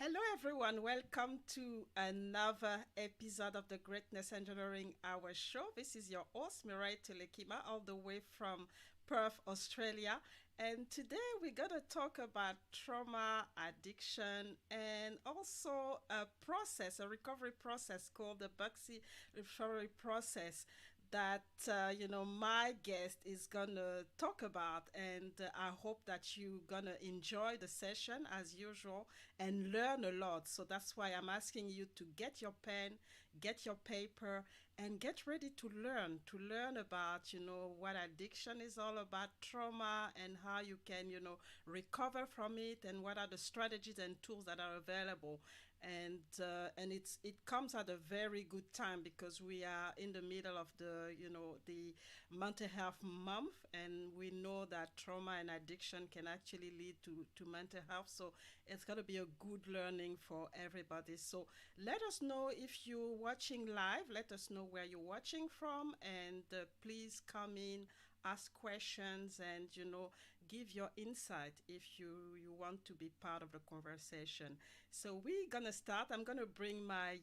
Hello, everyone. Welcome to another episode of the Greatness Engineering Hour show. This is your host, Mirai Telekima, all the way from Perth, Australia. And today we're going to talk about trauma, addiction, and also a recovery process called the Buxy recovery process that my guest is gonna talk about, and I hope that you're gonna enjoy the session as usual and learn a lot. So that's why I'm asking you to get your pen, get your paper, and get ready to learn about what addiction is all about, trauma, and how you can recover from it, and what are the strategies and tools that are available. And it comes at a very good time because we are in the middle of the mental health month, and we know that trauma and addiction can actually lead to mental health. So it's going to be a good learning for everybody. So let us know if you're watching live. Let us know where you're watching from, and please come in, ask questions, and give your insight if you want to be part of the conversation. So we're gonna start. I'm gonna bring my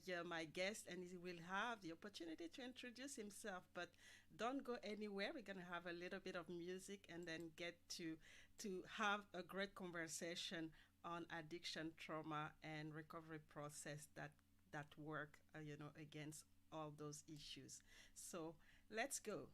guest, and he will have the opportunity to introduce himself. But don't go anywhere. We're gonna have a little bit of music, and then get to have a great conversation on addiction, trauma, and recovery process that work against all those issues. So let's go.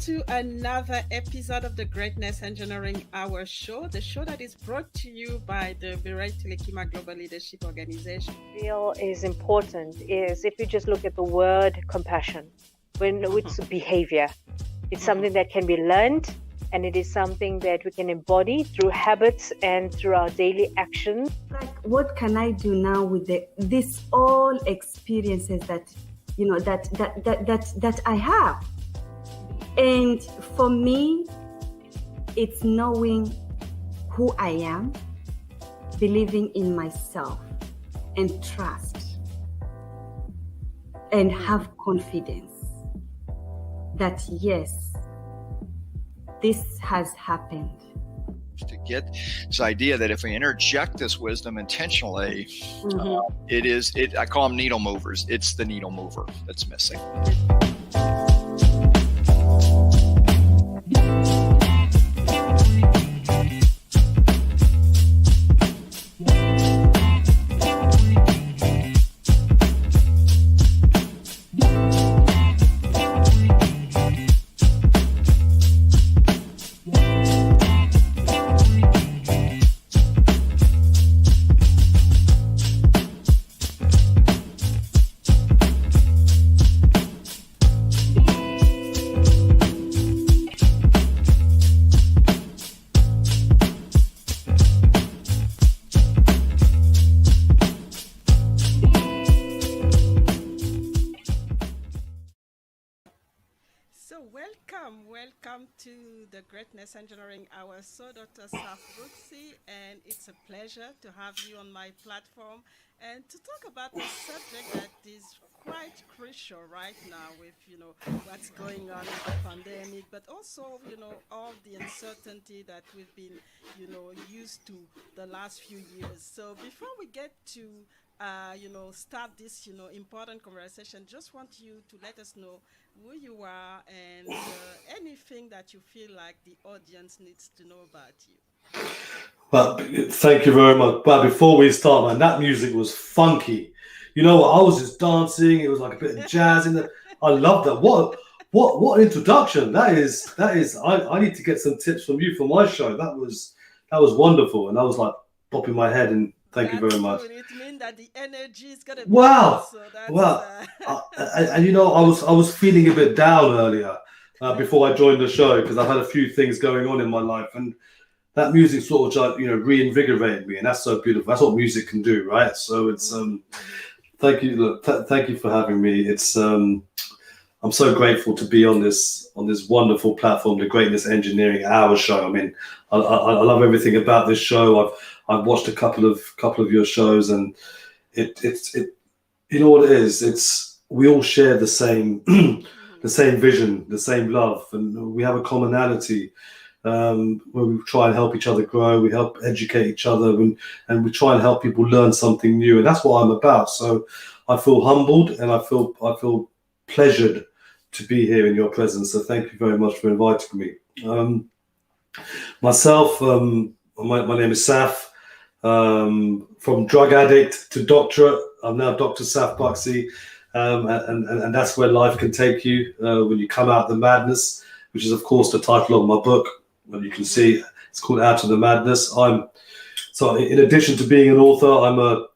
To another episode of the Greatness Engineering Hour show, the show that is brought to you by the Mirai Telekima Global Leadership Organization. Feel is important is if you just look at the word compassion, when it's behavior, it's something that can be learned, and it is something that we can embody through habits and through our daily actions. Like, what can I do now with this all experiences that that I have? And for me, it's knowing who I am, believing in myself, and trust, and have confidence that yes, this has happened. To get this idea that if we interject this wisdom intentionally, I call them needle movers. It's the needle mover that's missing. Welcome to the Greatness Engineering Hour. So, Dr. SAF BUXY, and it's a pleasure to have you on my platform and to talk about a subject that is quite crucial right now with, what's going on with the pandemic, but also, all the uncertainty that we've been, used to the last few years. So before we get to start this, important conversation, just want you to let us know who you are and anything that you feel like the audience needs to know about you. But thank you very much. But before we start, man, that music was funky. I was just dancing. It was like a bit of jazz in there. I love that. What introduction? That is. I need to get some tips from you for my show. That was wonderful, and I was like bopping my head and Thank you very much. Good. It means that the energy is gonna be Wow. good, so that's Well, and you know, I was feeling a bit down earlier before I joined the show because I've had a few things going on in my life, and that music sort of reinvigorated me, and that's so beautiful. That's what music can do, right? So it's thank you, look, thank you for having me. It's I'm so grateful to be on this wonderful platform, the Greatness Engineering Hour show. I mean, I love everything about this show. I've watched a couple of your shows, and it's you know what it is. It's we all share the same the same vision, the same love, and we have a commonality where we try and help each other grow. We help educate each other, and we try and help people learn something new. And that's what I'm about. So I feel humbled, and I feel pleasured to be here in your presence. So thank you very much for inviting me. Myself, my name is SAF. From drug addict to doctorate, I'm now Dr. SAF BUXY, and that's where life can take you when you come out of the madness, which is of course the title of my book. Well, you can see it's called Out of the Madness. So in addition to being an author,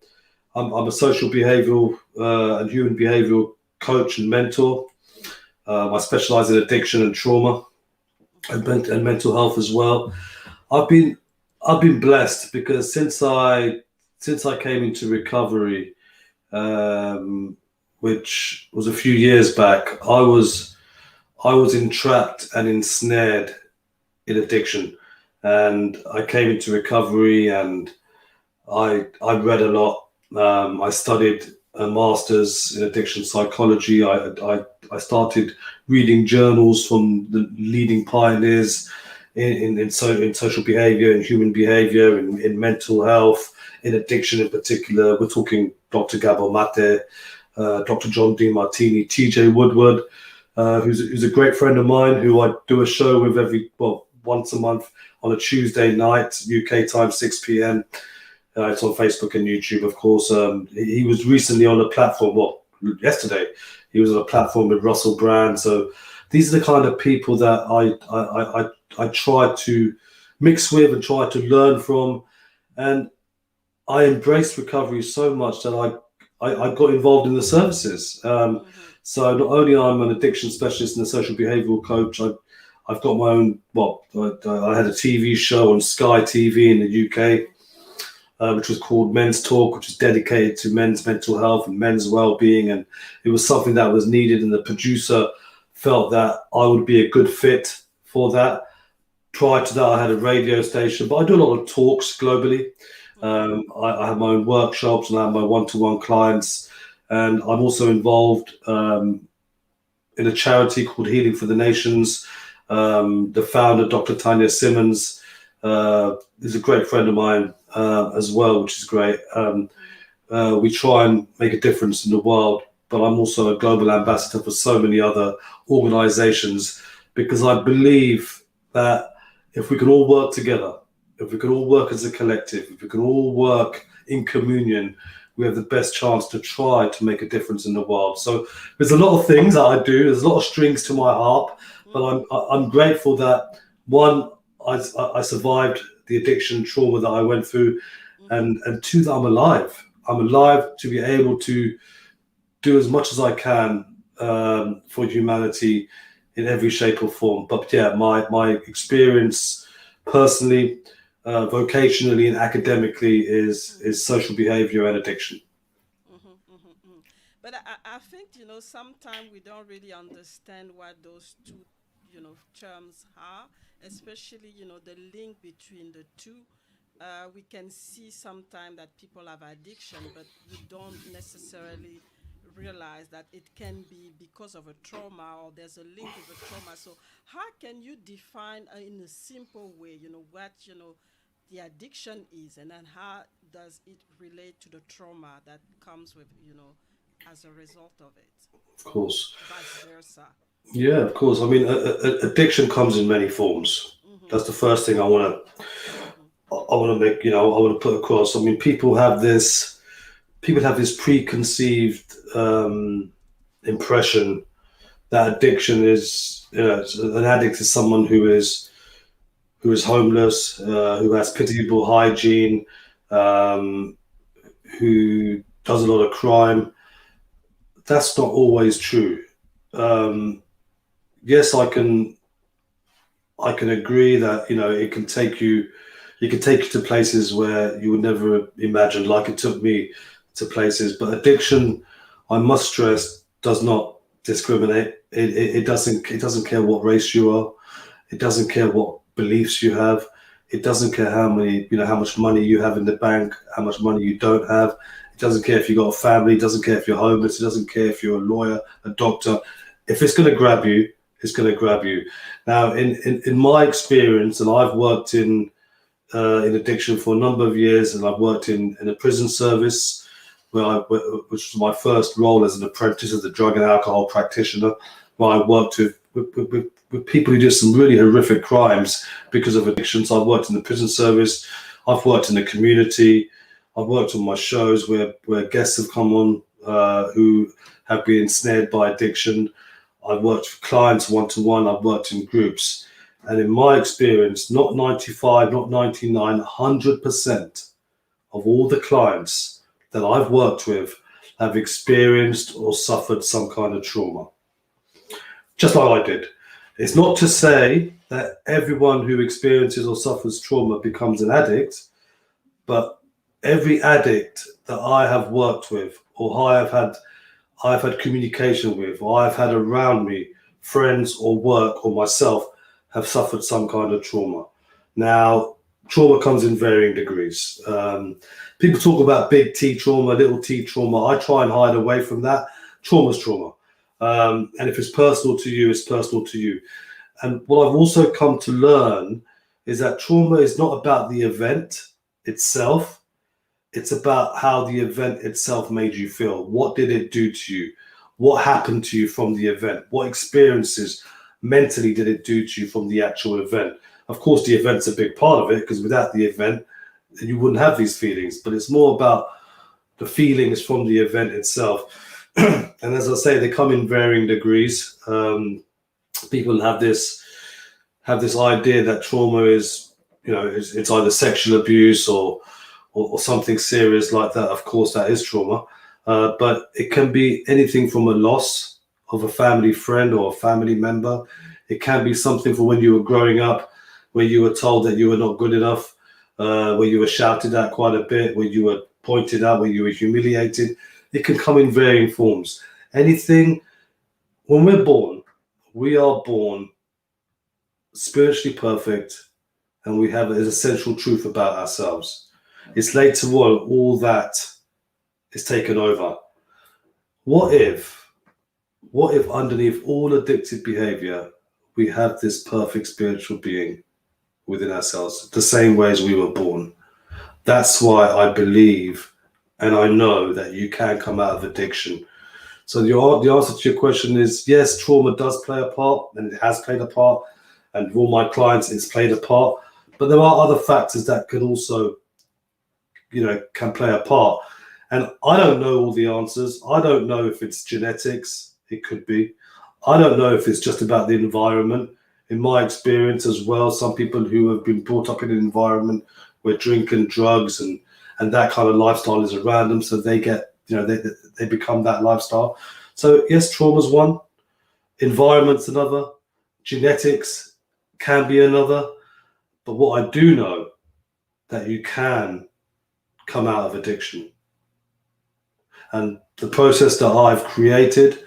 I'm a social behavioral and human behavioral coach and mentor. I specialize in addiction and trauma and mental health as well. I've been blessed because since I came into recovery, which was a few years back, I was entrapped and ensnared in addiction, and I came into recovery, and I read a lot. I studied a master's in addiction psychology. I started reading journals from the leading pioneers in social behavior, in human behavior, in mental health, in addiction in particular. We're talking Dr. Gabor Mate, Dr. John Demartini, TJ Woodward, who's a great friend of mine, who I do a show with once a month on a Tuesday night, UK time, 6 p.m. It's on Facebook and YouTube, of course. He was recently on a platform, yesterday, he was on a platform with Russell Brand. So these are the kind of people that I try to mix with and try to learn from. And I embraced recovery so much that I got involved in the services. So not only I'm an addiction specialist and a social behavioral coach, I've got my own, I had a TV show on Sky TV in the UK, which was called Men's Talk, which is dedicated to men's mental health and men's well-being. And it was something that was needed, and the producer felt that I would be a good fit for that. Prior to that, I had a radio station, but I do a lot of talks globally. I have my own workshops, and I have my one-to-one clients. And I'm also involved in a charity called Healing for the Nations. The founder, Dr. Tanya Simmons, is a great friend of mine as well, which is great. We try and make a difference in the world, but I'm also a global ambassador for so many other organizations, because I believe that if we can all work together, if we can all work as a collective, if we can all work in communion, we have the best chance to try to make a difference in the world. So there's a lot of things that I do. There's a lot of strings to my harp, but I'm grateful that, one, I survived the addiction trauma that I went through, and two, that I'm alive. I'm alive to be able to do as much as I can for humanity in every shape or form. But yeah, my experience personally, vocationally and academically is social behavior and addiction. But I think, sometimes we don't really understand what those two, terms are, especially, the link between the two. We can see sometimes that people have addiction, but we don't necessarily realize that it can be because of a trauma, or there's a link with a trauma. So how can you define in a simple way, what, the addiction is, and then how does it relate to the trauma that comes with, as a result of it? Of course. Vice versa. Yeah, of course. I mean, addiction comes in many forms. That's the first thing I want to make, I want to put across. I mean, people have this preconceived impression that addiction is, an addict is someone who is homeless, who has pitiable hygiene, who does a lot of crime. That's not always true. Yes, I can agree that, you know, it can take you to places where you would never imagine, like it took me to places. But addiction, I must stress, does not discriminate. It doesn't care what race you are. It doesn't care what beliefs you have. It doesn't care how much money you have in the bank, how much money you don't have. It doesn't care if you got a family. It doesn't care if you're homeless. It doesn't care if you're a lawyer, a doctor. If it's going to grab you, it's going to grab you. Now, in my experience, and I've worked in addiction for a number of years, and I've worked in a prison service, which was my first role as an apprentice, as a drug and alcohol practitioner, where I worked with people who did some really horrific crimes because of addiction. So I've worked in the prison service, I've worked in the community, I've worked on my shows where guests have come on who have been ensnared by addiction. I've worked with clients one-to-one, I've worked in groups. And in my experience, not 95, not 99, 100% of all the clients that I've worked with have experienced or suffered some kind of trauma. Just like I did. It's not to say that everyone who experiences or suffers trauma becomes an addict, but every addict that I have worked with, or I've had communication with, or I've had around me, friends or work or myself, have suffered some kind of trauma. Now, trauma comes in varying degrees. People talk about big T trauma, little t trauma. I try and hide away from that. Trauma's trauma. And if it's personal to you, it's personal to you. And what I've also come to learn is that trauma is not about the event itself. It's about how the event itself made you feel. What did it do to you? What happened to you from the event? What experiences mentally did it do to you from the actual event? Of course, the event's a big part of it, because without the event, you wouldn't have these feelings. But it's more about the feelings from the event itself. And as I say, they come in varying degrees. People have this idea that trauma is, you know, it's either sexual abuse or something serious like that. Of course, that is trauma. But it can be anything from a loss of a family friend or a family member. It can be something from when you were growing up, where you were told that you were not good enough, where you were shouted at quite a bit, where you were pointed out, where you were humiliated. It can come in varying forms. Anything, when we're born, we are born spiritually perfect, and we have an essential truth about ourselves. It's later on all that is taken over. What if underneath all addictive behavior, we have this perfect spiritual being within ourselves, the same way as we were born? That's why I believe and I know that you can come out of addiction. So the answer to your question is yes, trauma does play a part, and it has played a part, and with all my clients, it's played a part. But there are other factors that can also, can play a part. And I don't know all the answers. I don't know if it's genetics. It could be. I don't know if it's just about the environment. In my experience as well, some people who have been brought up in an environment where drinking, drugs, and that kind of lifestyle is around them, so they get, they become that lifestyle. So yes, trauma's one, environment's another, genetics can be another. But what I do know, that you can come out of addiction. And the process that I've created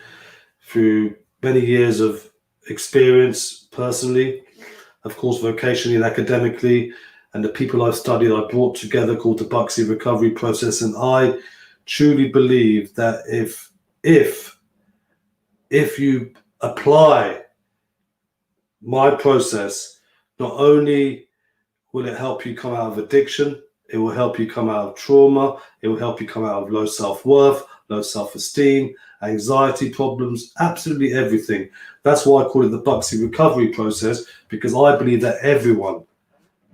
through many years of experience personally, of course, vocationally and academically, and the people I've studied, I brought together, called the BUXY recovery process. And I truly believe that if you apply my process, not only will it help you come out of addiction, it will help you come out of trauma, it will help you come out of low self-worth, low self-esteem, anxiety problems, absolutely everything. That's why I call it the BUXY recovery process, because I believe that everyone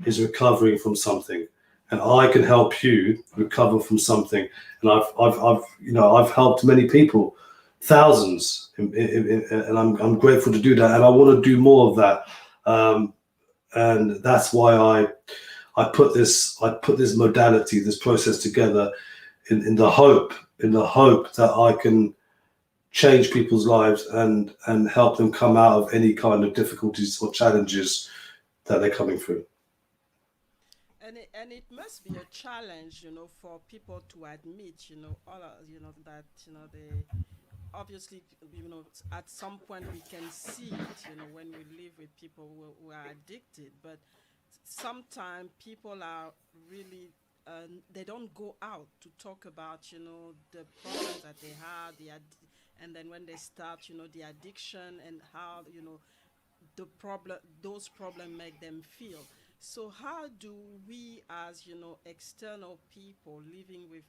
is recovering from something, and I can help you recover from something. And I've helped many people, thousands, and I'm grateful to do that, and I want to do more of that. And that's why I put this modality, this process together in the hope that I can change people's lives and help them come out of any kind of difficulties or challenges that they're coming through. And it must be a challenge, for people to admit, all that, they obviously, at some point we can see it, when we live with people who are addicted, but sometimes people are really, they don't go out to talk about, the problems that they have, and then when they start, the addiction and how, those problems make them feel. So how do we, as external people living with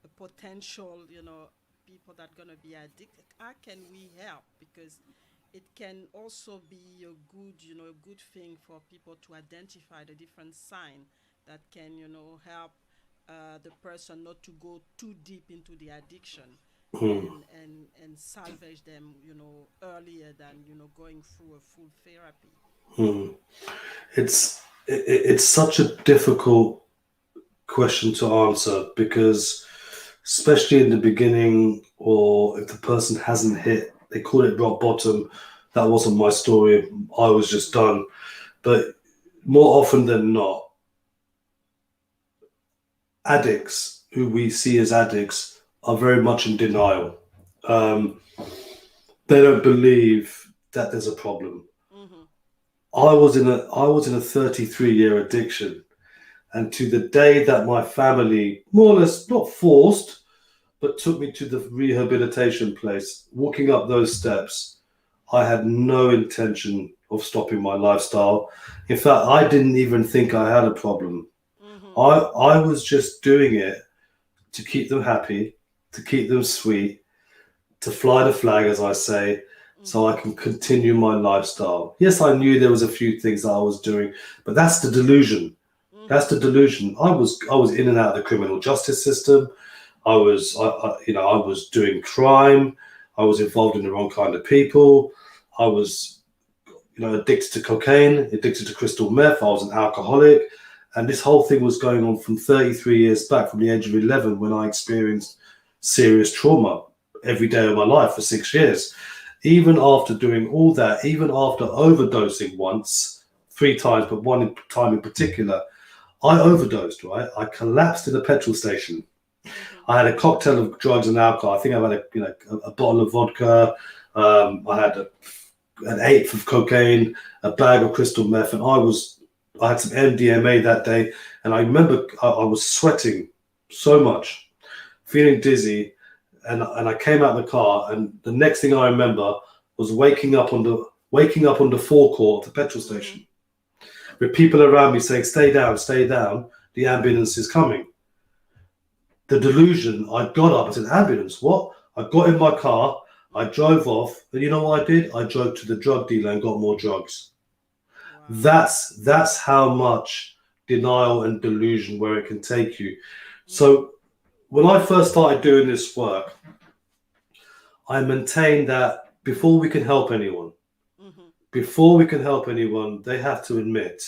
a potential people that are gonna be addicted, how can we help? Because it can also be a good thing for people to identify the different signs that can help the person not to go too deep into the addiction. And salvage them earlier than going through a full therapy. It's such a difficult question to answer, because especially in the beginning, or if the person hasn't hit, they call it rock bottom. That wasn't my story. I was just done. But more often than not, addicts who we see as addicts are very much in denial. They don't believe that there's a problem. I was in a 33-year addiction, and to the day that my family, more or less not forced, but took me to the rehabilitation place, walking up those steps, I had no intention of stopping my lifestyle. In fact, I didn't even think I had a problem. I was just doing it to keep them happy, to keep them sweet, to fly the flag, as I say, so I can continue my lifestyle. Yes, I knew there was a few things that I was doing, but that's the delusion. That's the delusion. I was in and out of the criminal justice system. I was doing crime. I was involved in the wrong kind of people. I was, addicted to cocaine, addicted to crystal meth. I was an alcoholic. And this whole thing was going on from 33 years back, from the age of 11, when I experienced serious trauma every day of my life for 6 years. Even after doing all that, even after overdosing once, 3 times, but one time in particular, I overdosed, right? I collapsed in a petrol station. I had a cocktail of drugs and alcohol. I think I had a bottle of vodka. I had an eighth of cocaine, a bag of crystal meth, and I had some MDMA that day. And I remember I was sweating so much, feeling dizzy, and I came out of the car, and the next thing I remember was waking up on the forecourt of the petrol station, with people around me saying, stay down, the ambulance is coming. The delusion, I got up, I said, ambulance, what? I got in my car, I drove off, and you know what I did? I drove to the drug dealer and got more drugs. Wow. That's how much denial and delusion where it can take you. So when I first started doing this work, I maintained that before we can help anyone, they have to admit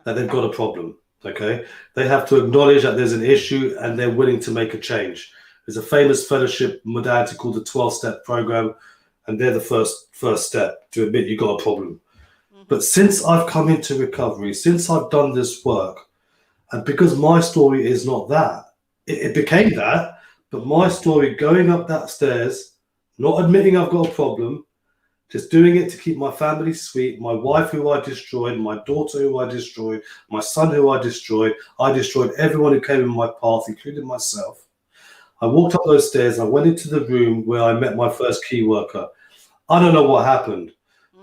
that they've got a problem. Okay, they have to acknowledge that there's an issue and they're willing to make a change. There's a famous fellowship modality called the 12-step program, and they're the first step to admit you got a problem. But since I've come into recovery, since I've done this work, and because my story is not that, it became that, but my story going up that stairs, not admitting I've got a problem, just doing it to keep my family sweet, my wife who I destroyed, my daughter who I destroyed, my son who I destroyed everyone who came in my path, including myself. I walked up those stairs, I went into the room where I met my first key worker. I don't know what happened,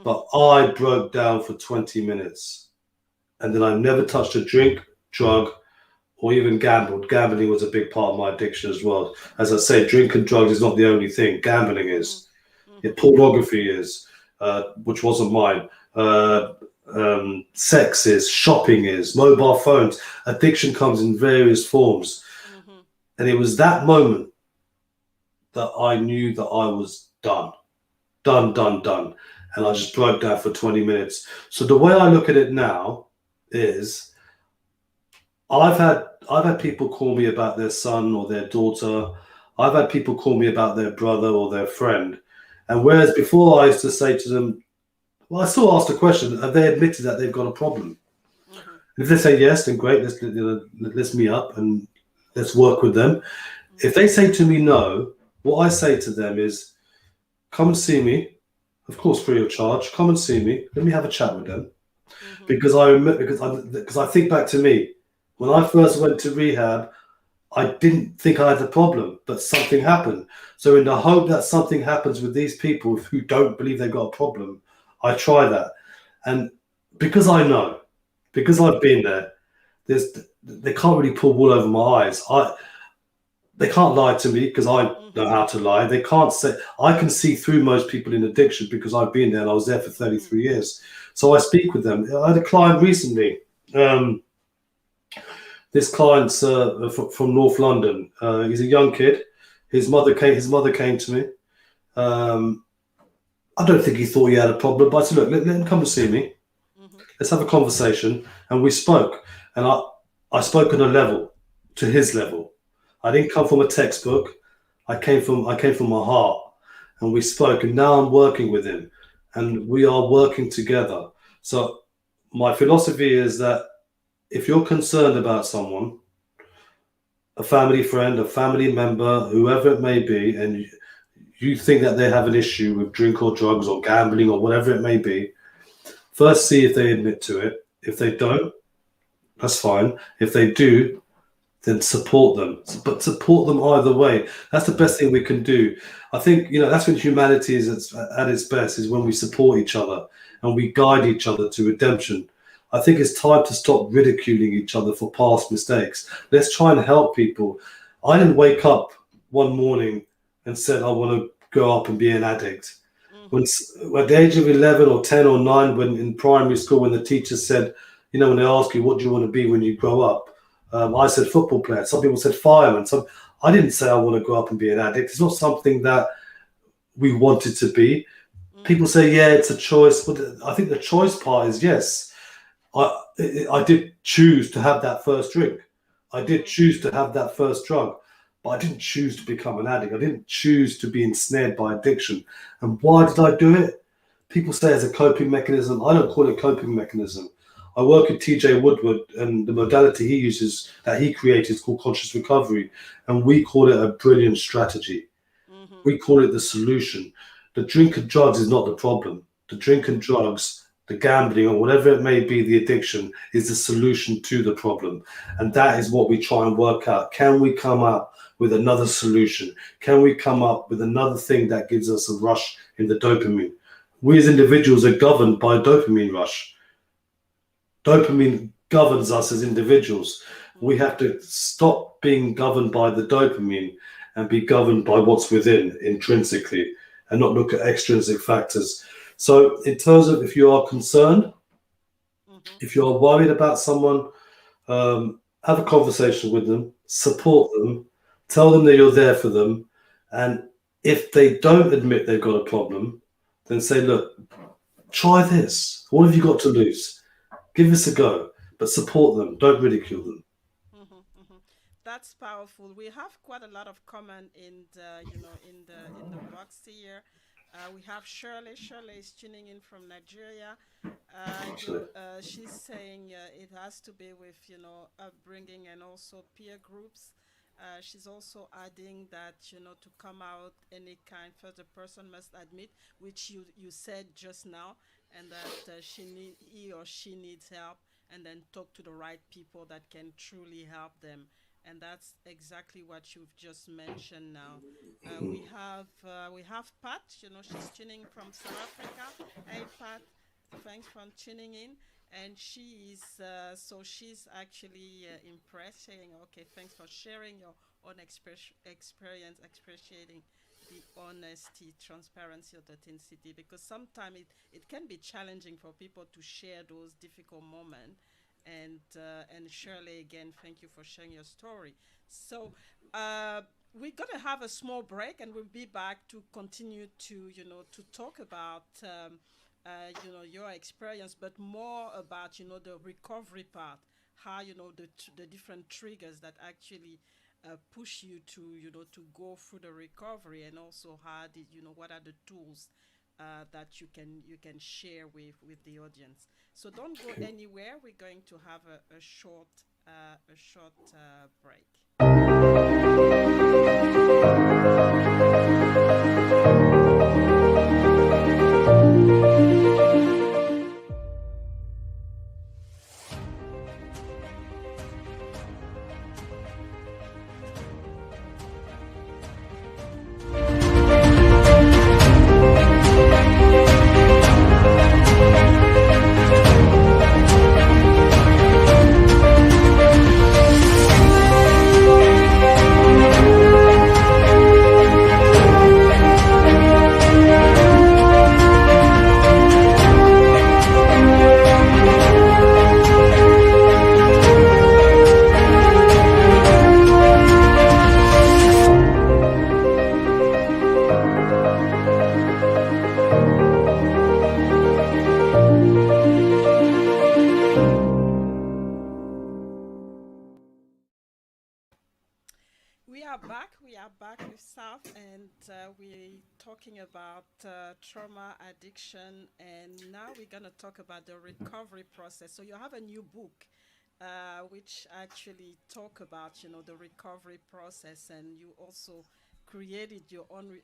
but I broke down for 20 minutes. And then I never touched a drink, drug, or even gambled. Gambling was a big part of my addiction as well. As I say, drink and drugs is not the only thing. Gambling is. Pornography is, which wasn't mine. Sex is, shopping is, mobile phones. Addiction comes in various forms. And it was that moment that I knew that I was done. And I just broke down for 20 minutes. So the way I look at it now is I've I've had people call me about their son or their daughter. I've had people call me about their brother or their friend. And whereas before I used to say to them, well, I still ask the question, have they admitted that they've got a problem? Mm-hmm. If they say yes, then great, let's meet up and let's work with them. If they say to me no, what I say to them is, come and see me, of course, free of charge. Come and see me. Let me have a chat with them. Mm-hmm. Because I think back to me when I first went to rehab, I didn't think I had a problem, but something happened. So in the hope that something happens with these people who don't believe they've got a problem, I try that. And because I know, because I've been there, they can't really pull wool over my eyes. They can't lie to me because I know how to lie. They can't say, I can see through most people in addiction because I've been there and I was there for 33 years. So I speak with them. I had a client recently. This client's from North London. He's a young kid. His mother came to me. I don't think he thought he had a problem, but I said, look, let him come and see me. Let's have a conversation. And we spoke. And I spoke on a level, to his level. I didn't come from a textbook. I came from my heart. And we spoke. And now I'm working with him. And we are working together. So my philosophy is that if you're concerned about someone, a family friend, a family member, whoever it may be, and you think that they have an issue with drink or drugs or gambling or whatever it may be, first see if they admit to it. If they don't, that's fine. If they do, then support them. But support them either way. That's the best thing we can do. I think, that's when humanity is at its best, is when we support each other and we guide each other to redemption. I think it's time to stop ridiculing each other for past mistakes. Let's try and help people. I didn't wake up one morning and said, I want to grow up and be an addict. When at the age of 11 or 10 or 9, when in primary school, when the teacher said, when they ask you, what do you want to be when you grow up? I said football player. Some people said fireman. I didn't say I want to grow up and be an addict. It's not something that we wanted to be. People say, yeah, it's a choice. But I think the choice part is yes. I did choose to have that first drink. I did choose to have that first drug. But I didn't choose to become an addict. I didn't choose to be ensnared by addiction. And why did I do it? People say it's a coping mechanism. I don't call it a coping mechanism. I work with TJ Woodward, and the modality he uses, that he created, is called conscious recovery. And we call it a brilliant strategy. We call it the solution. The drink and drugs is not the problem. The drink and drugs, the gambling, or whatever it may be, the addiction, is the solution to the problem. And that is what we try and work out. Can we come up with another solution? Can we come up with another thing that gives us a rush in the dopamine? We as individuals are governed by a dopamine rush. Dopamine governs us as individuals. We have to stop being governed by the dopamine and be governed by what's within intrinsically, and not look at extrinsic factors. So in terms of, if you are concerned, if you are worried about someone, have a conversation with them, support them, tell them that you're there for them. And if they don't admit they've got a problem, then say, look, try this. What have you got to lose? Give this a go, but support them. Don't ridicule them. That's powerful. We have quite a lot of comment in the in the box here. We have Shirley. Shirley is tuning in from Nigeria. She's saying it has to be with upbringing and also peer groups. She's also adding that to come out any kind, first the person must admit, which you said just now, and that he or she needs help, and then talk to the right people that can truly help them. And that's exactly what you've just mentioned now. We have Pat. She's tuning from South Africa. Hey Pat, thanks for tuning in. And she's actually impressed, saying, "Okay, thanks for sharing your own experience, appreciating the honesty, transparency, authenticity, because sometimes it can be challenging for people to share those difficult moments." And Shirley, again, thank you for sharing your story. So we're gonna have a small break, and we'll be back to continue to talk about your experience, but more about the recovery part. how the different triggers that actually push you to to go through the recovery, and also how what are the tools that you can share with the audience. So don't go anywhere. We're going to have a short break. We are back with South, and we're talking about trauma, addiction, and now we're going to talk about the recovery process. So you have a new book which actually talk about the recovery process, and you also created your own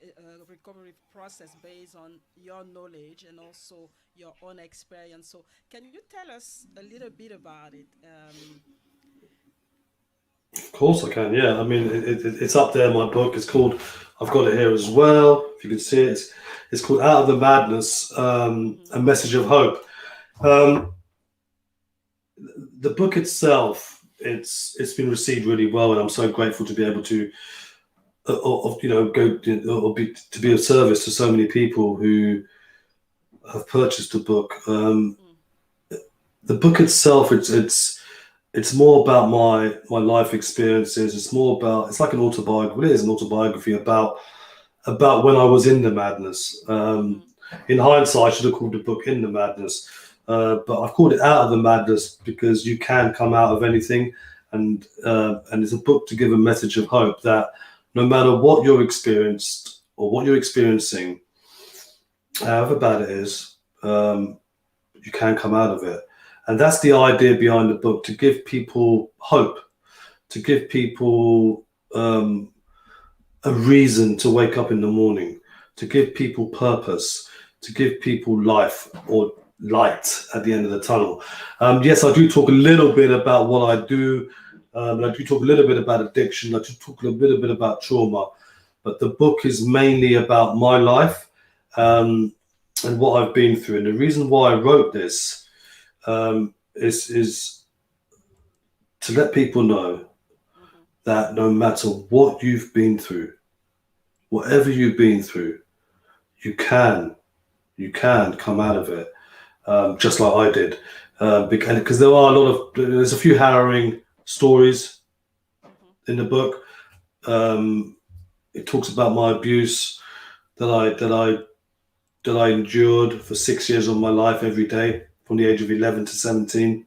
recovery process based on your knowledge and also your own experience. So can you tell us a little bit about it? Of course I can. Yeah, I mean it's up there. My book. It's called. I've got it here as well. If you can see it, it's called Out of the Madness: A Message of Hope. The book itself, it's been received really well, and I'm so grateful to be able to, to be of service to so many people who have purchased the book. The book itself, it's more about my life experiences. It's like an autobiography. Well, it is an autobiography about when I was in the madness. In hindsight, I should have called the book In the Madness, but I've called it Out of the Madness because you can come out of anything, and it's a book to give a message of hope that no matter what you're experienced or what you're experiencing, however bad it is, you can come out of it. And that's the idea behind the book, to give people hope, to give people a reason to wake up in the morning, to give people purpose, to give people life or light at the end of the tunnel. Yes, I do talk a little bit about what I do. I do talk a little bit about addiction. I do talk a little bit about trauma. But the book is mainly about my life and what I've been through. And the reason why I wrote this is to let people know that no matter what you've been through, whatever you've been through, you can come out of it, just like I did. Because there's a few harrowing stories in the book. It talks about my abuse that I endured for 6 years of my life every day, from the age of 11 to 17.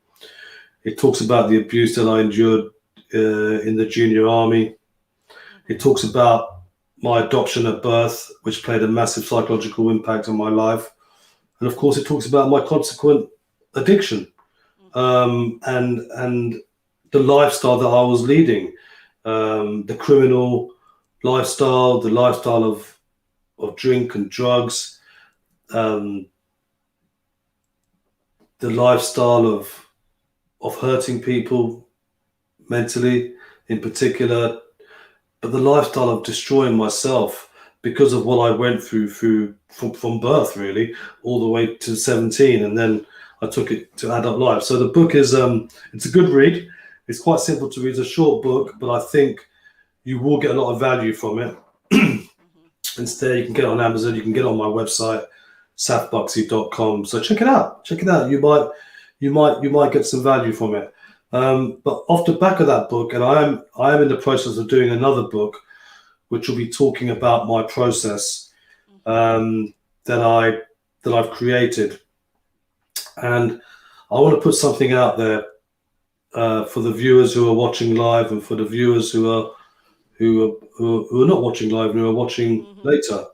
It talks about the abuse that I endured in the junior army. It talks about my adoption at birth, which played a massive psychological impact on my life. And of course, it talks about my consequent addiction and the lifestyle that I was leading, the criminal lifestyle, the lifestyle of drink and drugs, the lifestyle of hurting people mentally in particular, but the lifestyle of destroying myself because of what I went through from birth, really, all the way to 17, and then I took it to adult life. So the book is it's a good read. It's quite simple to read. It's a short book, but I think you will get a lot of value from it. Instead, you can get it on Amazon. You can get it on my website, safbuxy.com. So check it out. Check it out. You might get some value from it. But off the back of that book, and I am in the process of doing another book, which will be talking about my process that I've created, and I want to put something out there for the viewers who are watching live, and for the viewers who are not watching live and who are watching later.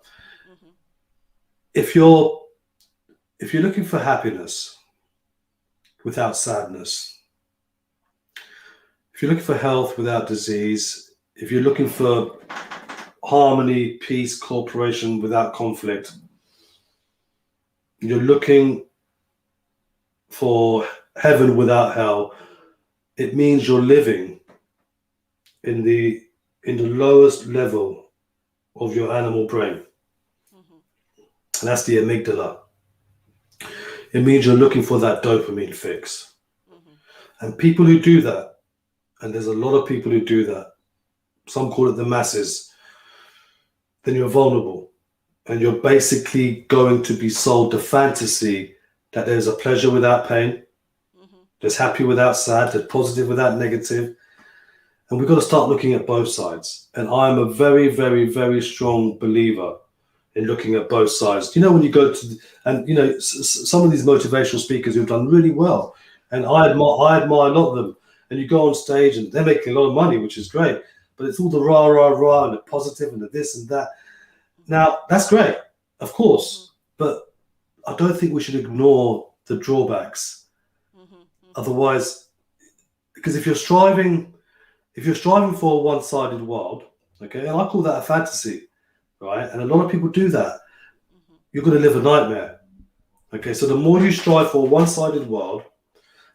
If you're looking for happiness without sadness, if you're looking for health without disease, if you're looking for harmony, peace, cooperation without conflict, you're looking for heaven without hell, it means you're living in the lowest level of your animal brain. And that's the amygdala. It means you're looking for that dopamine fix. And people who do that, and there's a lot of people who do that, some call it the masses, then you're vulnerable. And you're basically going to be sold the fantasy that there's a pleasure without pain, there's happy without sad, there's positive without negative. And we've got to start looking at both sides. And I'm a very, very, very strong believer in looking at both sides. You know, when you go to, and you know, some of these motivational speakers who've done really well, and I admire a lot of them, and you go on stage and they're making a lot of money, which is great, but it's all the rah, rah, rah, and the positive and the this and that. Now, that's great, of course, but I don't think we should ignore the drawbacks. Otherwise, because if you're striving for a one-sided world, okay, and I call that a fantasy, right? And a lot of people do that. You're going to live a nightmare. Okay, so the more you strive for a one-sided world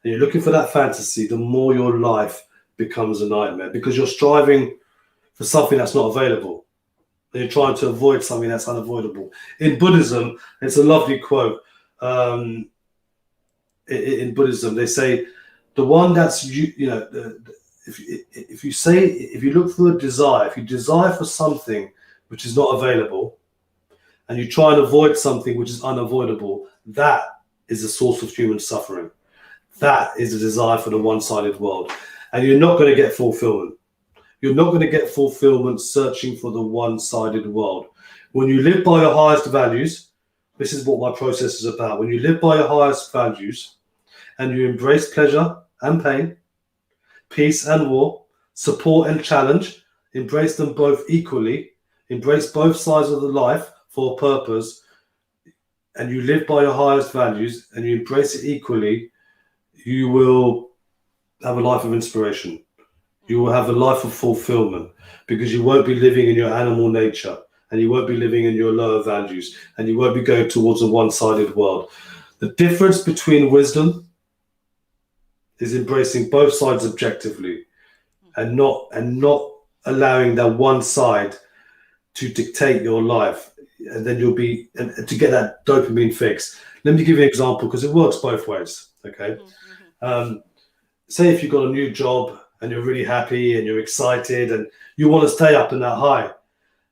and you're looking for that fantasy, the more your life becomes a nightmare, because you're striving for something that's not available. And you're trying to avoid something that's unavoidable. In Buddhism, it's a lovely quote. In Buddhism, they say the one that's, if you look for a desire, if you desire for something which is not available, and you try and avoid something which is unavoidable, that is the source of human suffering. That is the desire for the one-sided world. And you're not going to get fulfillment. You're not going to get fulfillment searching for the one-sided world. When you live by your highest values, this is what my process is about. When you live by your highest values and you embrace pleasure and pain, peace and war, support and challenge, embrace them both equally, embrace both sides of the life for a purpose, and you live by your highest values and you embrace it equally, you will have a life of inspiration. You will have a life of fulfillment, because you won't be living in your animal nature, and you won't be living in your lower values, and you won't be going towards a one-sided world. The difference between wisdom is embracing both sides objectively, and not allowing that one side to dictate your life, and then you'll be, and to get that dopamine fix. Let me give you an example, because it works both ways. Okay, say if you've got a new job and you're really happy and you're excited and you want to stay up in that high,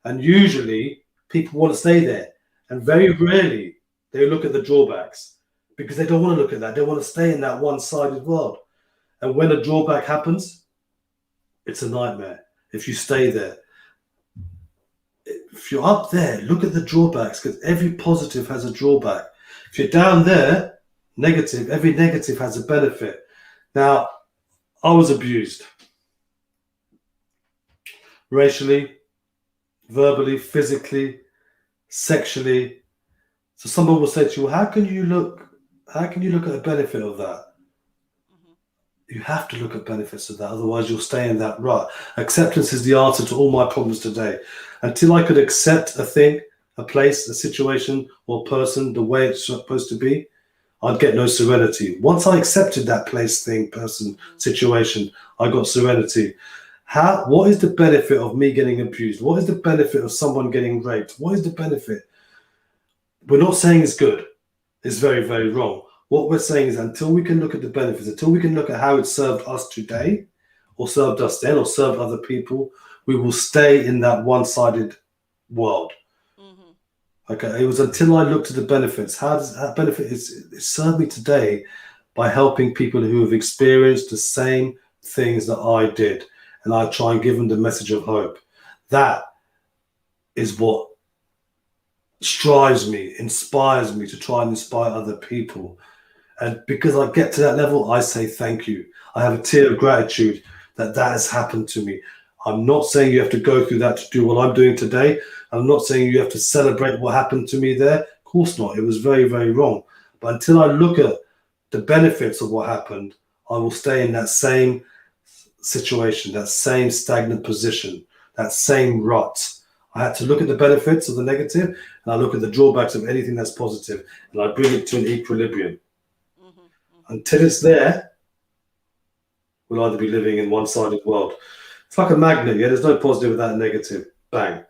and usually people want to stay there, and very rarely they look at the drawbacks, because they don't want to look at that. They want to stay in that one-sided world. And when a drawback happens, it's a nightmare if you stay there. If you're up there, look at the drawbacks, because every positive has a drawback. If you're down there, negative, every negative has a benefit. Now, I was abused racially, verbally, physically, sexually. So someone will say to you, how can you look at the benefit of that? You have to look at benefits of that, otherwise you'll stay in that rut. Acceptance is the answer to all my problems today. Until I could accept a thing, a place, a situation, or person the way it's supposed to be, I'd get no serenity. Once I accepted that place, thing, person, situation, I got serenity. What is the benefit of me getting abused? What is the benefit of someone getting raped? What is the benefit? We're not saying it's good. It's very, very wrong. What we're saying is, until we can look at the benefits, until we can look at how it served us today, or served us then, or served other people, we will stay in that one-sided world. Okay, it was until I looked at the benefits. How does that benefit? It served me today by helping people who have experienced the same things that I did, and I try and give them the message of hope. That is what strives me, inspires me to try and inspire other people. And because I get to that level, I say thank you. I have a tear of gratitude that has happened to me. I'm not saying you have to go through that to do what I'm doing today. I'm not saying you have to celebrate what happened to me there. Of course not. It was very, very wrong. But until I look at the benefits of what happened, I will stay in that same situation, that same stagnant position, that same rut. I had to look at the benefits of the negative, and I look at the drawbacks of anything that's positive, and I bring it to an equilibrium. Until it's there, we'll either be living in one-sided world. It's like a magnet, yeah? There's no positive without a negative. Bang.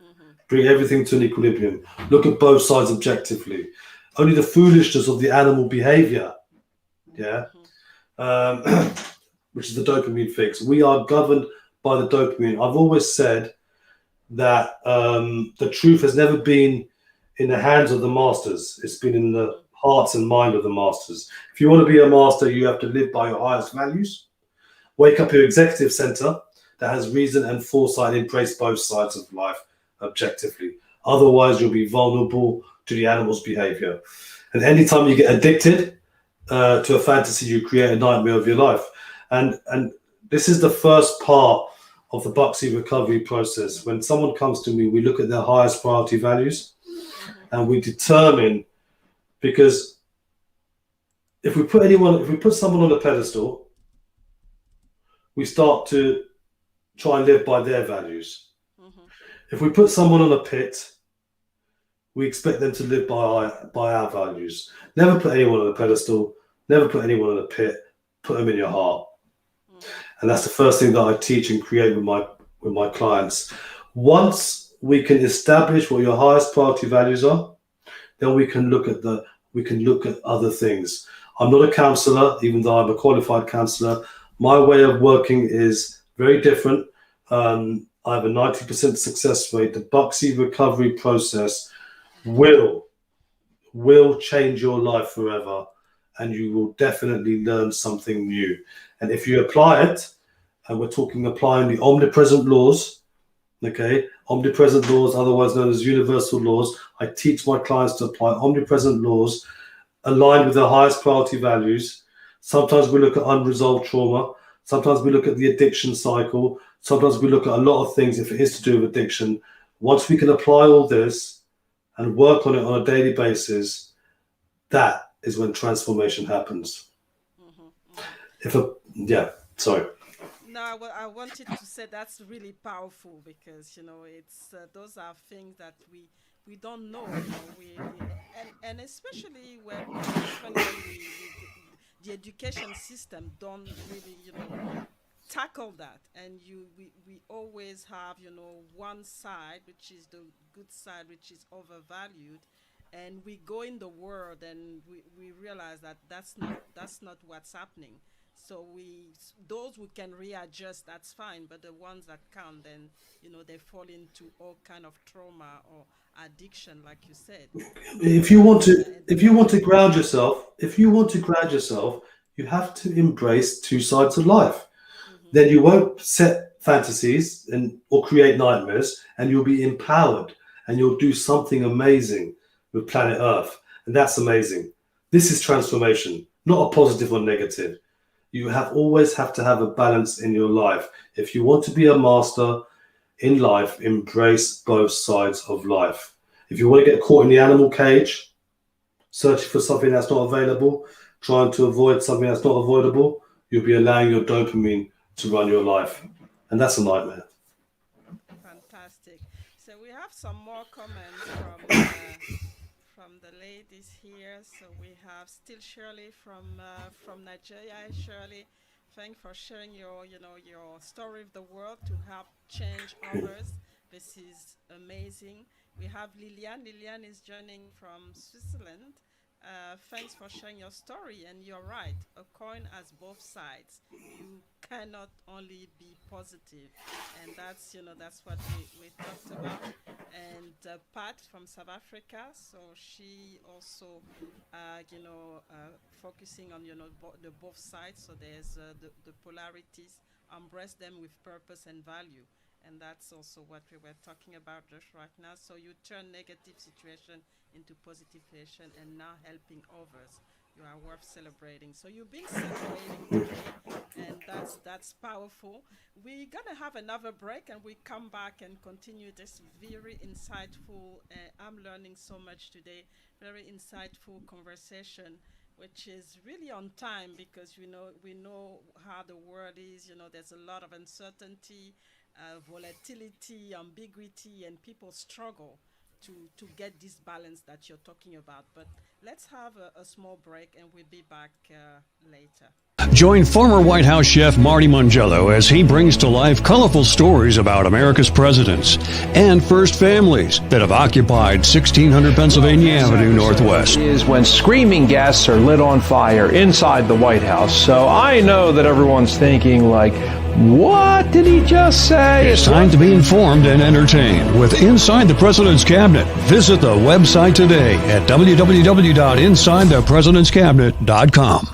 Bring everything to an equilibrium. Look at both sides objectively. Only the foolishness of the animal behavior, yeah, which is the dopamine fix. We are governed by the dopamine. I've always said that the truth has never been in the hands of the masters. It's been in the hearts and mind of the masters. If you want to be a master, you have to live by your highest values. Wake up your executive center that has reason and foresight and embrace both sides of life objectively. Otherwise, you'll be vulnerable to the animal's behavior. And anytime you get addicted to a fantasy, you create a nightmare of your life. And this is the first part of the Buxy recovery process. When someone comes to me, we look at their highest priority values and we determine, because if we put someone on a pedestal, we start to try and live by their values. If we put someone on a pit, we expect them to live by our values. Never put anyone on a pedestal, never put anyone on a pit, put them in your heart. And that's the first thing that I teach and create with my clients. Once we can establish what your highest priority values are, then we can look at other things. I'm not a counselor, even though I'm a qualified counselor. My way of working is very different. I have a 90% success rate. The Buxy recovery process will change your life forever, and you will definitely learn something new. And if you apply it, and we're talking applying the omnipresent laws, okay, omnipresent laws, otherwise known as universal laws. I teach my clients to apply omnipresent laws aligned with their highest priority values. Sometimes we look at unresolved trauma. Sometimes we look at the addiction cycle. Sometimes we look at a lot of things if it is to do with addiction. Once we can apply all this and work on it on a daily basis, that is when transformation happens. Sorry. No, well, I wanted to say that's really powerful because it's those are things that we don't know, and especially when the education system don't really tackle that, and we always have one side, which is the good side, which is overvalued, and we go in the world and we realize that that's not what's happening. So those who can readjust, that's fine, but the ones that can't, then they fall into all kind of trauma or addiction, like you said. If you want to ground yourself, you have to embrace two sides of life. Then you won't set fantasies or create nightmares, and you'll be empowered, and you'll do something amazing with planet Earth, and that's amazing. This is transformation, not a positive or negative. You always have to have a balance in your life. If you want to be a master in life, embrace both sides of life. If you want to get caught in the animal cage, searching for something that's not available, trying to avoid something that's not avoidable, you'll be allowing your dopamine to run your life. And that's a nightmare. Fantastic. So we have some more comments from the ladies here. So we have still Shirley from Nigeria. Hi, Shirley, thanks for sharing your story of the world to help change others. This is amazing. We have Lilian. Lilian is joining from Switzerland. Thanks for sharing your story, and you're right. A coin has both sides. You cannot only be positive, and that's what we talked about. And Pat from South Africa, so she also focusing on the both sides. So there's the polarities. Embrace them with purpose and value. And that's also what we were talking about just right now. So you turn negative situation into positive situation, and now helping others You are worth celebrating. So you've been celebrating today, and that's powerful. We're gonna have another break, and we come back and continue this very insightful. I'm learning so much today. Very insightful conversation, which is really on time because we know how the world is. There's a lot of uncertainty, volatility, ambiguity, and people struggle to get this balance that you're talking about. But let's have a small break, and we'll be back later. Join former White House chef Marty Mangello as he brings to life colorful stories about America's presidents and first families that have occupied 1600 Pennsylvania Avenue Northwest. Is when screaming guests are lit on fire inside the White House. So I know that everyone's thinking like, what did he just say? It's time to be informed and entertained with Inside the President's Cabinet. Visit the website today at www.insidethepresidentscabinet.com.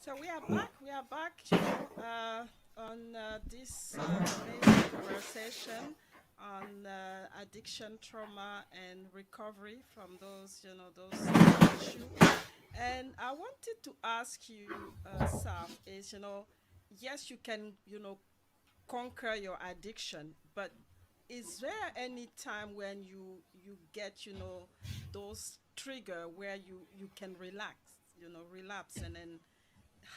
So we are back on this amazing conversation on addiction, trauma, and recovery from those issues. And I wanted to ask you, Saf, is yes, you can conquer your addiction, but is there any time when you get those trigger where you can relapse, and then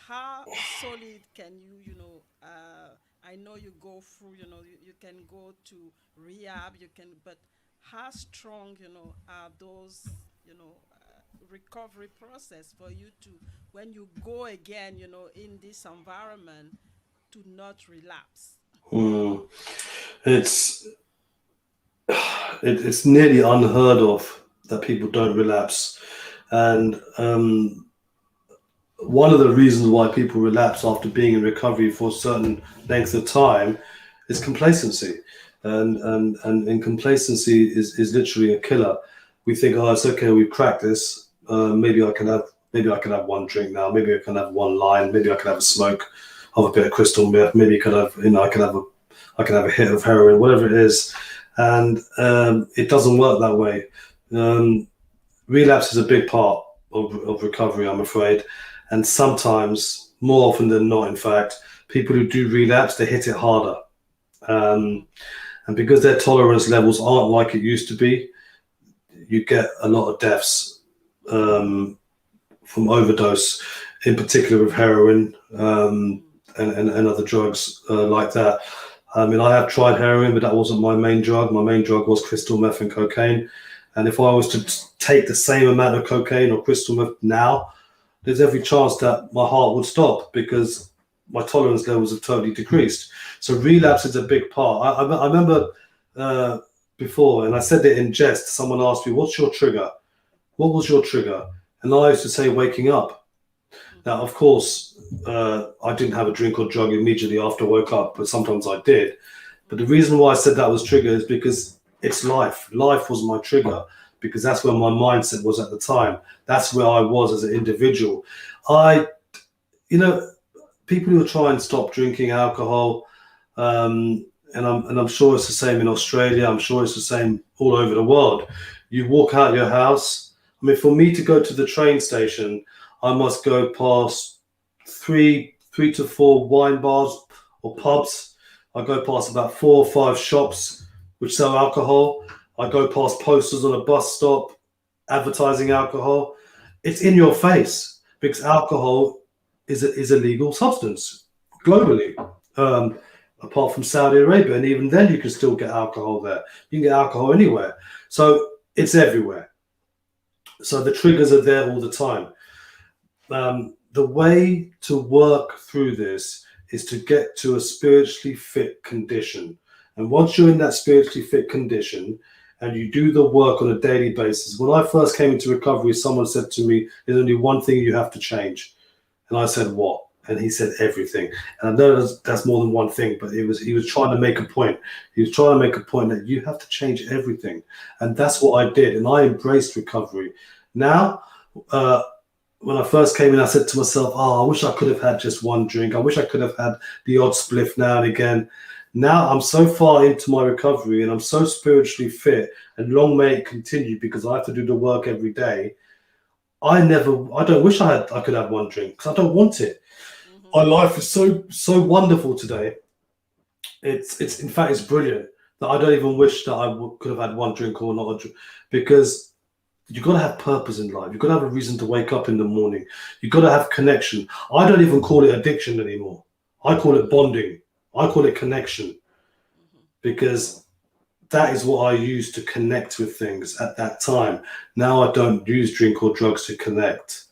how solid can you I know you go through you can go to rehab, but how strong are those recovery process for you to, when you go again in this environment, to not relapse? It's nearly unheard of that people don't relapse, and one of the reasons why people relapse after being in recovery for a certain length of time is complacency, and complacency is literally a killer. We think, oh, it's okay, we've cracked this. Maybe I can have one drink now. Maybe I can have one line. Maybe I can have a smoke of a bit of crystal meth. Maybe I can have a hit of heroin, whatever it is. And it doesn't work that way. Relapse is a big part of recovery, I'm afraid. And sometimes, more often than not, in fact, people who do relapse, they hit it harder. And because their tolerance levels aren't like it used to be, you get a lot of deaths from overdose, in particular with heroin and other drugs like that. I mean, I have tried heroin, but that wasn't my main drug. My main drug was crystal meth and cocaine. And if I was to take the same amount of cocaine or crystal meth now, there's every chance that my heart would stop because my tolerance levels have totally decreased. So relapse is a big part. I remember before, and I said it in jest, someone asked me, what's your trigger? What was your trigger? And I used to say waking up. Now, of course, I didn't have a drink or drug immediately after I woke up, but sometimes I did. But the reason why I said that was trigger is because it's life. Life was my trigger because that's where my mindset was at the time. That's where I was as an individual. People who try and stop drinking alcohol, and I'm sure it's the same in Australia. I'm sure it's the same all over the world. You walk out your house. I mean, for me to go to the train station, I must go past three to four wine bars or pubs. I go past about 4 or 5 shops which sell alcohol. I go past posters on a bus stop, advertising alcohol, it's in your face because alcohol is a legal substance globally, apart from Saudi Arabia, and even then you can still get alcohol there. You can get alcohol anywhere, so it's everywhere. So the triggers are there all the time. The way to work through this is to get to a spiritually fit condition. And once you're in that spiritually fit condition and you do the work on a daily basis, when I first came into recovery, someone said to me, there's only one thing you have to change. And I said, what? And he said, everything. And I know that's more than one thing, but he was trying to make a point. He was trying to make a point that you have to change everything. And that's what I did. And I embraced recovery. Now, when I first came in, I said to myself, I wish I could have had just one drink. I wish I could have had the odd spliff now and again. Now I'm so far into my recovery and I'm so spiritually fit, and long may it continue because I have to do the work every day. I don't wish I could have one drink because I don't want it. My life is so wonderful today. It's in fact, it's brilliant that I don't even wish that I could have had one drink or not a drink, because you've got to have purpose in life. You've got to have a reason to wake up in the morning. You've got to have connection. I don't even call it addiction anymore. I call it bonding. I call it connection, because that is what I used to connect with things at that time. Now I don't use drink or drugs to connect.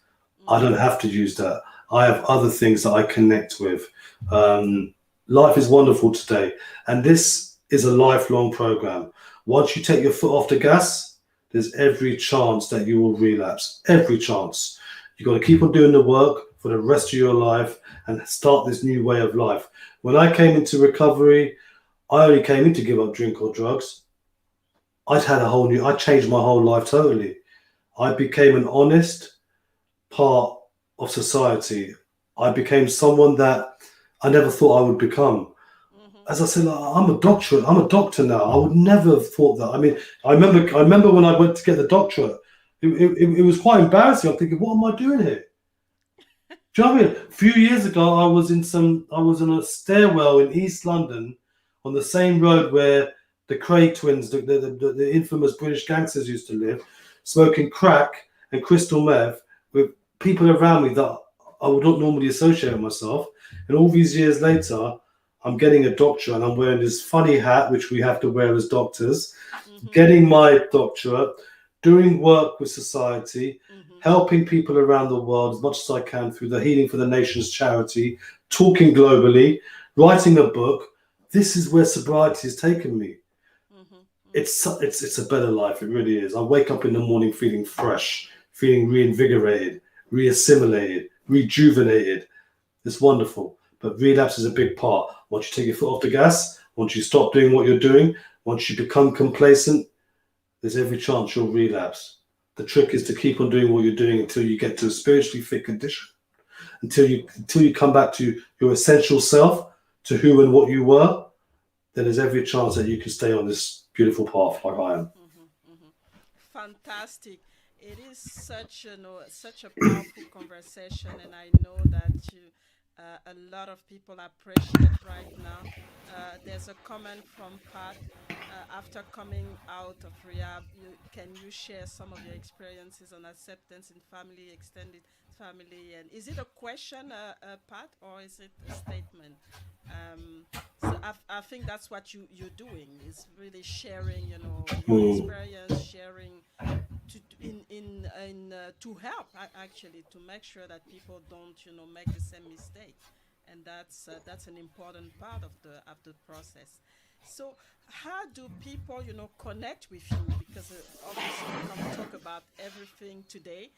I don't have to use that. I have other things that I connect with. Life is wonderful today. And this is a lifelong program. Once you take your foot off the gas, there's every chance that you will relapse. Every chance. You've got to keep on doing the work for the rest of your life and start this new way of life. When I came into recovery, I only came in to give up drink or drugs. I changed my whole life totally. I became an honest part of society. I became someone that I never thought I would become. As I said, I'm a doctor now. I would never have thought that. I mean, I remember when I went to get the doctorate, it was quite embarrassing. I'm thinking, what am I doing here? Do you know what I mean? A few years ago, I was in a stairwell in East London on the same road where the Craig twins, the infamous British gangsters, used to live, smoking crack and crystal meth with people around me that I would not normally associate with myself. And all these years later, I'm getting a doctorate and I'm wearing this funny hat, which we have to wear as doctors, getting my doctorate, doing work with society, helping people around the world as much as I can through the Healing for the Nations charity, talking globally, writing a book. This is where sobriety has taken me. It's a better life. It really is. I wake up in the morning feeling fresh, feeling reinvigorated, reassimilated, rejuvenated. It's wonderful. But relapse is a big part. Once you take your foot off the gas, once you stop doing what you're doing, once you become complacent, there's every chance you'll relapse. The trick is to keep on doing what you're doing until you get to a spiritually fit condition, until you come back to your essential self, to who and what you were. Then there's every chance that you can stay on this beautiful path like I am. Fantastic. It is such a powerful conversation, and I know that a lot of people appreciate right now. There's a comment from Pat. After coming out of rehab, can you share some of your experiences on acceptance in family, extended family? And is it a question, Pat, or is it a statement? So I think that's what you're doing, is really sharing, your experience, sharing to help actually, to make sure that people don't, make the same mistake. And that's an important part of the process. So how do people, connect with you? Because obviously we can't talk about everything today.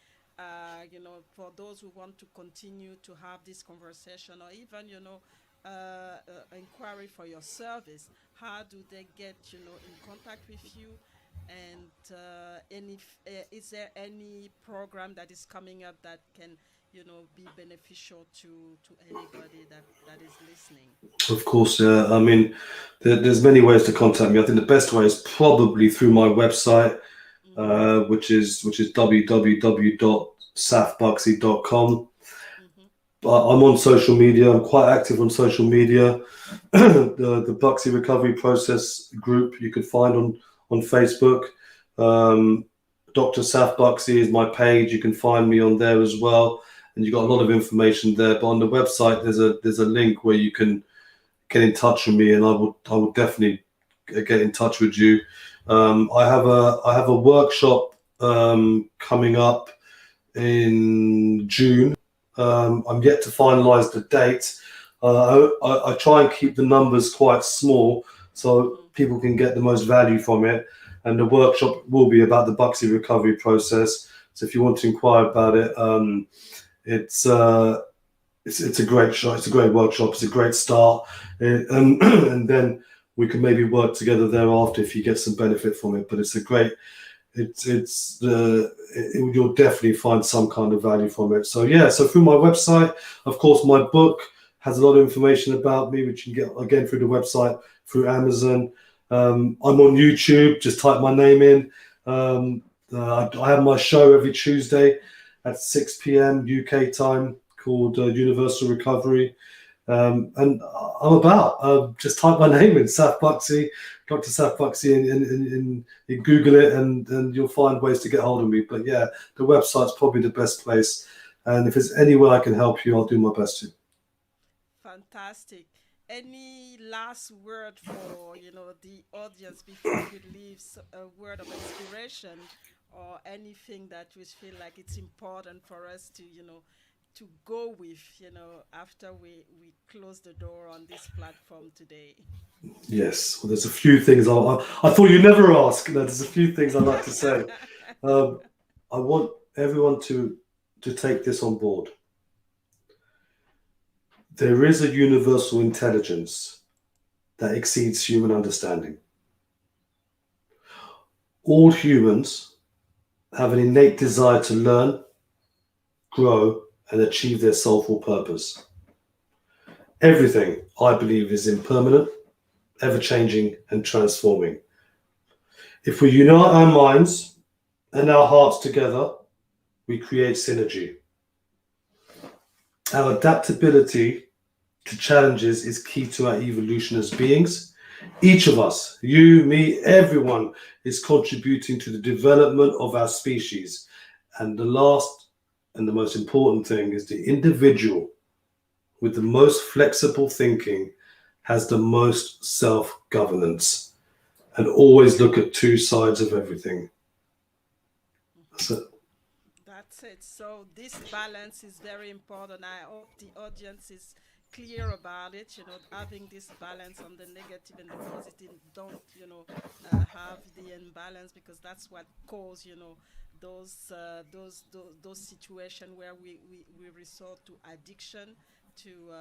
For those who want to continue to have this conversation, or even, inquiry for your service, how do they get, in contact with you? And is there any program that is coming up that can, be beneficial to anybody that is listening? Of course, I mean, there's many ways to contact me. I think the best way is probably through my website, which is www.safbuxy.com. I'm on social media. I'm quite active on social media. The Buxy Recovery Process group you could find on Facebook. Dr. SAF BUXY is my page. You can find me on there as well, and you got a lot of information there. But on the website, there's a link where you can get in touch with me, and I will definitely get in touch with you. I have a workshop coming up in June. I'm yet to finalize the date. I try and keep the numbers quite small so people can get the most value from it. And the workshop will be about the Buxy recovery process. So if you want to inquire about it, it's a great show. It's a great workshop. It's a great start, and then we can maybe work together thereafter if you get some benefit from it. But it's a great. You'll definitely find some kind of value from it. So yeah. So through my website, of course, my book has a lot of information about me, which you can get again through the website, through Amazon. I'm on YouTube. Just type my name in. I have my show every Tuesday at 6 p.m. UK time called Universal Recovery. And I'm about. Just type my name in, SAF BUXY, Dr. SAF BUXY, and Google it, and you'll find ways to get hold of me. But yeah, the website's probably the best place. And if there's any way I can help you, I'll do my best to. Fantastic. Any last word for the audience before you leave? A word of inspiration or anything that you feel like it's important for us to to go with after we close the door on this platform today? Yes, well, there's a few things I thought you'd never ask. No, there's a few things I'd like to say. I want everyone to take this on board. There is a universal intelligence that exceeds human understanding. All humans have an innate desire to learn, grow, and achieve their soulful purpose. Everything, I believe, is impermanent, ever-changing, and transforming. If we unite our minds and our hearts together, we create synergy. Our adaptability to challenges is key to our evolution as beings. Each of us, you, me, everyone, is contributing to the development of our species. And the last and the most important thing is the individual with the most flexible thinking has the most self-governance. And always look at two sides of everything. That's it. That's it. So this balance is very important. I hope the audience is clear about it, having this balance on the negative and the positive. Don't, have the imbalance, because that's what cause, those situations where we resort to addiction to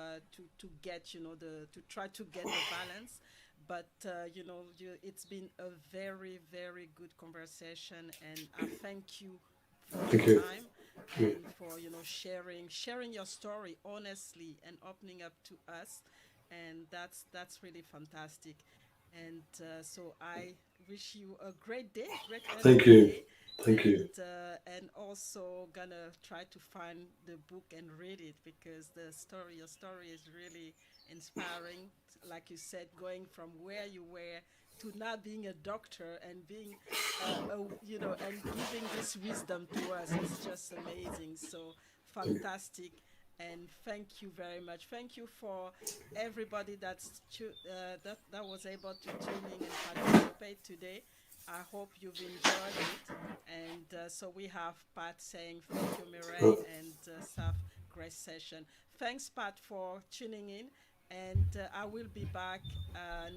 get, to try to get the balance. But, it's been a very, very good conversation, and I thank you for your time and for, sharing your story honestly and opening up to us. And that's really fantastic. And so I wish you a great day, great end Thank of the you. day. Thank you. And also gonna try to find the book and read it, because your story is really inspiring. Like you said, going from where you were to now being a doctor and being, and giving this wisdom to us is just amazing. So fantastic. And thank you very much. Thank you for everybody that was able to tune in and participate today. I hope you've enjoyed it. And so we have Pat saying thank you, Mireille, and Saf, great session. Thanks, Pat, for tuning in. And I will be back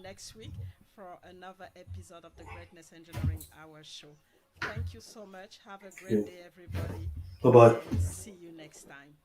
next week for another episode of the Greatness Engineering Hour show. Thank you so much. Have a great day, everybody. Bye-bye. And see you next time.